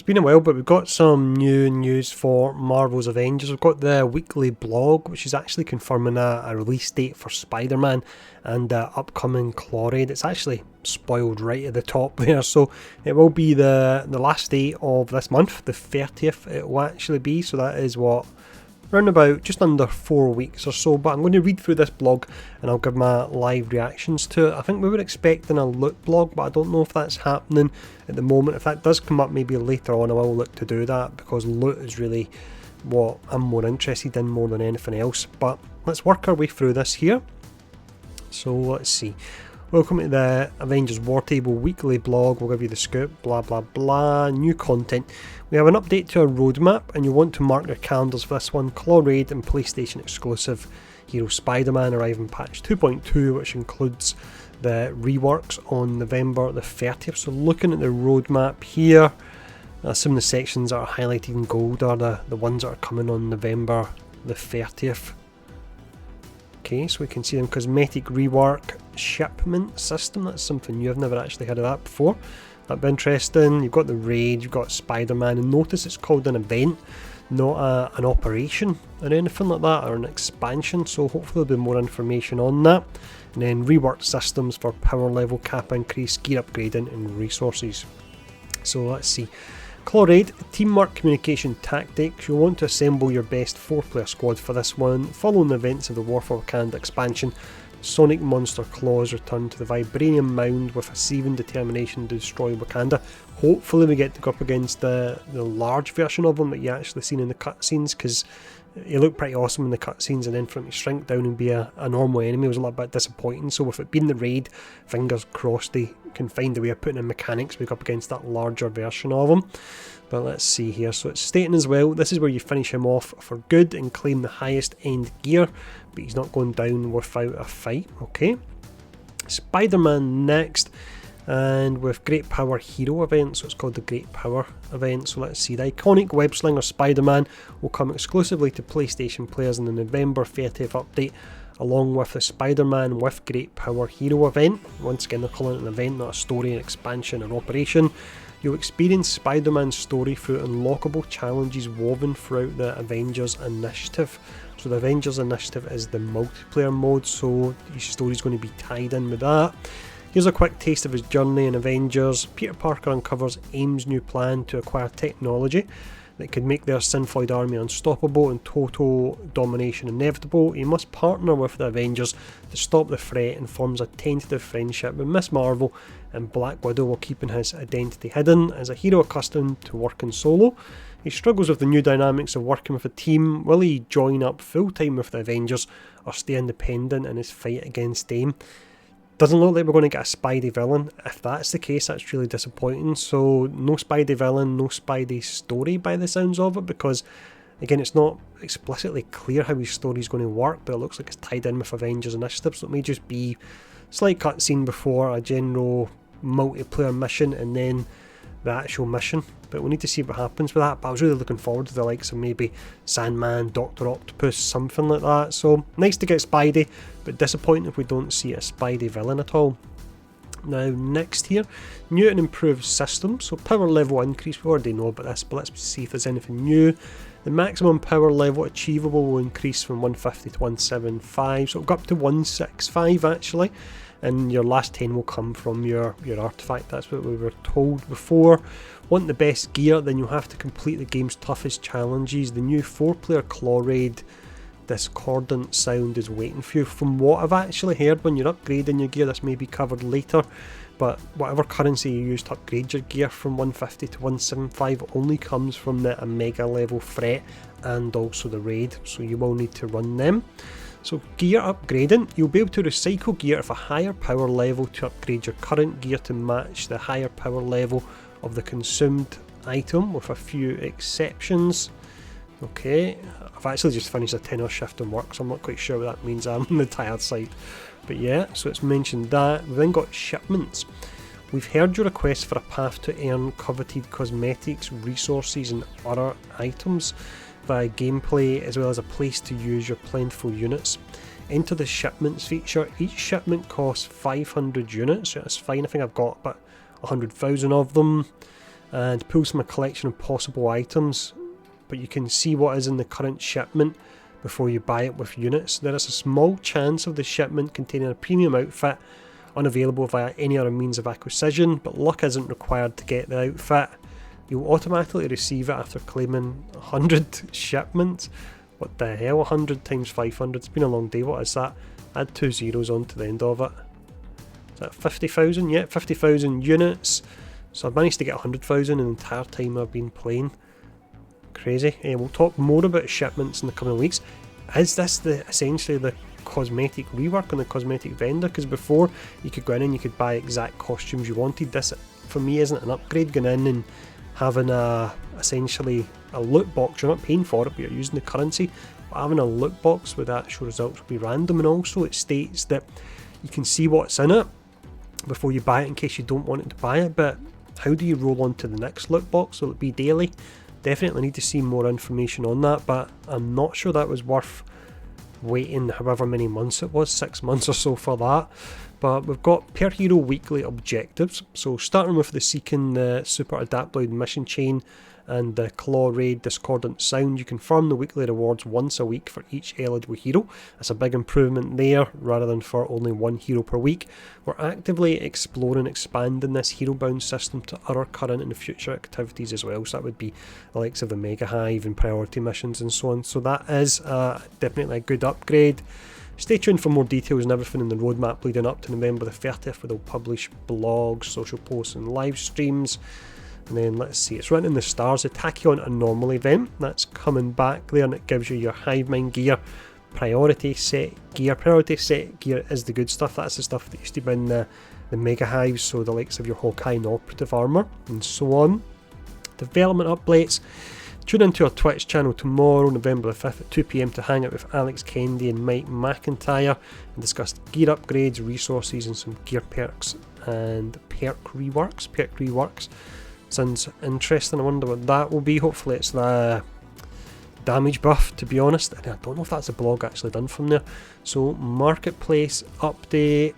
it's been a while, but we've got some new news for Marvel's Avengers. We've got the weekly blog, which is actually confirming a release date for Spider-Man and the upcoming KLAW raid. It's actually spoiled right at the top there, so it will be the last day of this month, the 30th it will actually be, so that is what, around about just under 4 weeks or so. But I'm going to read through this blog and I'll give my live reactions to it. I think we were expecting a loot blog, but I don't know if that's happening at the moment. If that does come up maybe later on, I will look to do that, because loot is really what I'm more interested in more than anything else. But let's work our way through this here. So let's see. Welcome to the Avengers War Table weekly blog. We'll give you the scoop, blah blah blah, new content. We have an update to our roadmap, and you'll want to mark your calendars for this one. KLAW raid and PlayStation exclusive Hero Spider-Man arriving patch 2.2, which includes the reworks on November the 30th. So looking at the roadmap here, some of the sections that are highlighted in gold are the ones that are coming on November the 30th. Okay, so we can see them. Cosmetic rework, shipment system, that's something new, I've never actually heard of that before. That'd be interesting. You've got the raid, you've got Spider-Man, and notice it's called an event, not an operation or anything like that, or an expansion, so hopefully there'll be more information on that. And then reworked systems for power level cap increase, gear upgrading and resources. So let's see. KLAW raid, teamwork communication tactics. You'll want to assemble your best 4-player squad for this one. Following the events of the War for Wakanda expansion, Sonic Monster Claws return to the Vibranium Mound with a seething determination to destroy Wakanda. Hopefully we get to go up against the large version of them that you actually seen in the cutscenes, because he looked pretty awesome in the cutscenes, and then for him to shrink down and be a normal enemy was a little bit disappointing. So with it being the raid, fingers crossed they can find a way of putting in mechanics to go up against that larger version of him. But let's see here. So it's stating as well, this is where you finish him off for good and claim the highest end gear, but he's not going down without a fight. Okay. Spider-Man next, and with Great Power Hero event, so it's called the Great Power event. So let's see, the iconic web slinger Spider-Man will come exclusively to PlayStation players in the November 30th update, along with the Spider-Man with Great Power Hero event. Once again, they're calling it an event, not a story, an expansion, or operation. You'll experience Spider-Man's story through unlockable challenges woven throughout the Avengers Initiative. So the Avengers Initiative is the multiplayer mode, so his story's going to be tied in with that. Here's a quick taste of his journey in Avengers. Peter Parker uncovers AIM's new plan to acquire technology that could make their Synthoid army unstoppable and total domination inevitable. He must partner with the Avengers to stop the threat, and forms a tentative friendship with Miss Marvel and Black Widow while keeping his identity hidden. As a hero accustomed to working solo, he struggles with the new dynamics of working with a team. Will he join up full-time with the Avengers or stay independent in his fight against AIM? Doesn't look like we're going to get a Spidey villain. If that's the case, that's really disappointing. So no Spidey villain, no Spidey story by the sounds of it, because again, it's not explicitly clear how his story is going to work, but it looks like it's tied in with Avengers Initiative, so it may just be a slight cutscene before a general multiplayer mission and then the actual mission. But we need to see what happens with that. But I was really looking forward to the likes of maybe Sandman, Dr. Octopus, something like that. So nice to get Spidey, but disappointing if we don't see a Spidey villain at all. Now next here, new and improved systems. So power level increase, we already know about this, but let's see if there's anything new. The maximum power level achievable will increase from 150 to 175, so it'll go up to 165 actually, and your last 10 will come from your artifact. That's what we were told before. Want the best gear, then you'll have to complete the game's toughest challenges. The new 4-player KLAW raid discordant sound is waiting for you. From what I've actually heard, when you're upgrading your gear, this may be covered later, but whatever currency you use to upgrade your gear from 150 to 175 only comes from the Omega level threat and also the raid, so you will need to run them. So gear upgrading, you'll be able to recycle gear of a higher power level to upgrade your current gear to match the higher power level of the consumed item, with a few exceptions. Okay, I've actually just finished a 10-hour shift in work, so I'm not quite sure what that means. I'm on the tired side. But yeah, so it's mentioned that. We've then got shipments. We've heard your request for a path to earn coveted cosmetics, resources and other items via gameplay, as well as a place to use your plentiful units. Enter the shipments feature. Each shipment costs 500 units, so that's fine. I think I've got about 100,000 of them. and pulls from a collection of possible items, but you can see what is in the current shipment before you buy it with units. There is a small chance of the shipment containing a premium outfit unavailable via any other means of acquisition, but luck isn't required to get the outfit. You'll automatically receive it after claiming 100 shipments. What the hell, 100 times 500? It's been a long day. What is that? Add 2 zeros on to the end of it. Is that 50,000? Yeah, 50,000 units. So I've managed to get 100,000 in the entire time I've been playing. Crazy. We'll talk more about shipments in the coming weeks. Is this essentially the cosmetic rework on the cosmetic vendor? Because before you could go in and you could buy exact costumes you wanted. This for me isn't an upgrade, going in and having essentially a loot box. You're not paying for it, but you're using the currency. But having a loot box with actual results will be random, and also it states that you can see what's in it before you buy it in case you don't want it to buy it. But how do you roll on to the next loot box? Will it be daily? Definitely need to see more information on that, but I'm not sure that was worth waiting however many months it was, 6 months or so for that. But we've got per hero weekly objectives, so starting with the Seeking the Super Adaptoid mission chain and the KLAW raid Discordant Sound, you confirm the weekly rewards once a week for each eligible hero. That's a big improvement there, rather than for only one hero per week. We're actively exploring expanding this hero bound system to other current and future activities as well, so that would be the likes of the Mega Hive and priority missions and so on. So that is definitely a good upgrade. Stay tuned for more details and everything in the roadmap leading up to November the 30th, where they'll publish blogs, social posts and live streams. And then let's see, it's written in the stars, the Tachyon Anomaly event, that's coming back there, and it gives you your hive mind gear, priority set gear. Priority set gear is the good stuff. That's the stuff that used to be in the Mega Hives, so the likes of your Hawkeye and Operative Armour and so on. Development updates. Tune into our Twitch channel tomorrow, November the 5th at 2 PM to hang out with Alex Kendi and Mike McIntyre and discuss gear upgrades, resources and some gear perks and perk reworks. Sounds interesting. I wonder what that will be. Hopefully it's the damage buff, to be honest. And I don't know if that's a blog actually done from there. So marketplace update,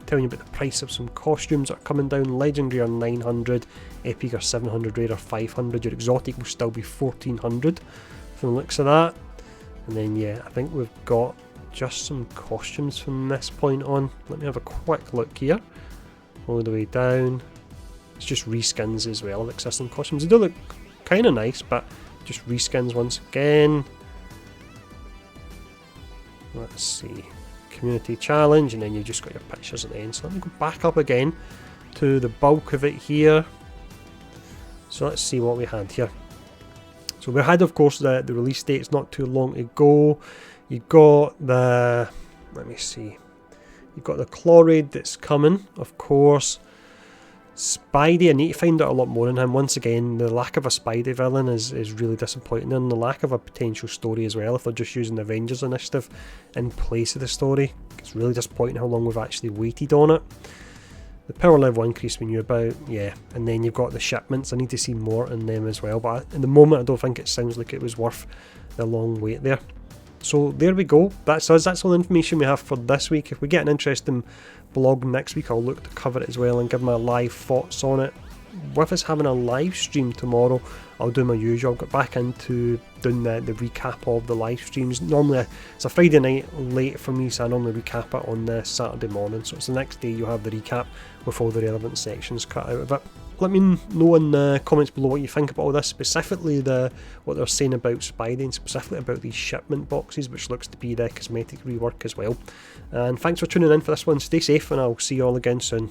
telling you about the price of some costumes that are coming down. Legendary are 900, epic are 700, rare are 500. Your exotic will still be 1400 from the looks of that. And then yeah, I think we've got just some costumes from this point on. Let me have a quick look here. All the way down. It's just reskins as well of existing costumes. They do look kind of nice, but just reskins once again. Let's see. Community challenge, and then you've just got your pictures at the end. So let me go back up again to the bulk of it here. So let's see what we had here. So we had, of course, the release dates not too long ago. You got the, let me see. You've got the KLAW raid that's coming, of course. Spidey, I need to find out a lot more on him. Once again, the lack of a Spidey villain is really disappointing, and the lack of a potential story as well if they're just using the Avengers initiative in place of the story. It's really disappointing how long we've actually waited on it. The power level increase we knew about, yeah, and then you've got the shipments. I need to see more in them as well, but at the moment I don't think it sounds like it was worth the long wait there. So there we go, that's us, that's all the information we have for this week. If we get an interesting blog next week, I'll look to cover it as well and give my live thoughts on it. With us having a live stream tomorrow, I'll do my usual. I'll get back into doing the recap of the live streams. Normally it's a Friday night late for me, so I normally recap it on the Saturday morning, so it's the next day you'll have the recap with all the relevant sections cut out of it. Let me know in the comments below what you think about all this, specifically what they're saying about Spidey and specifically about these shipment boxes, which looks to be the cosmetic rework as well. And thanks for tuning in for this one. Stay safe and I'll see you all again soon.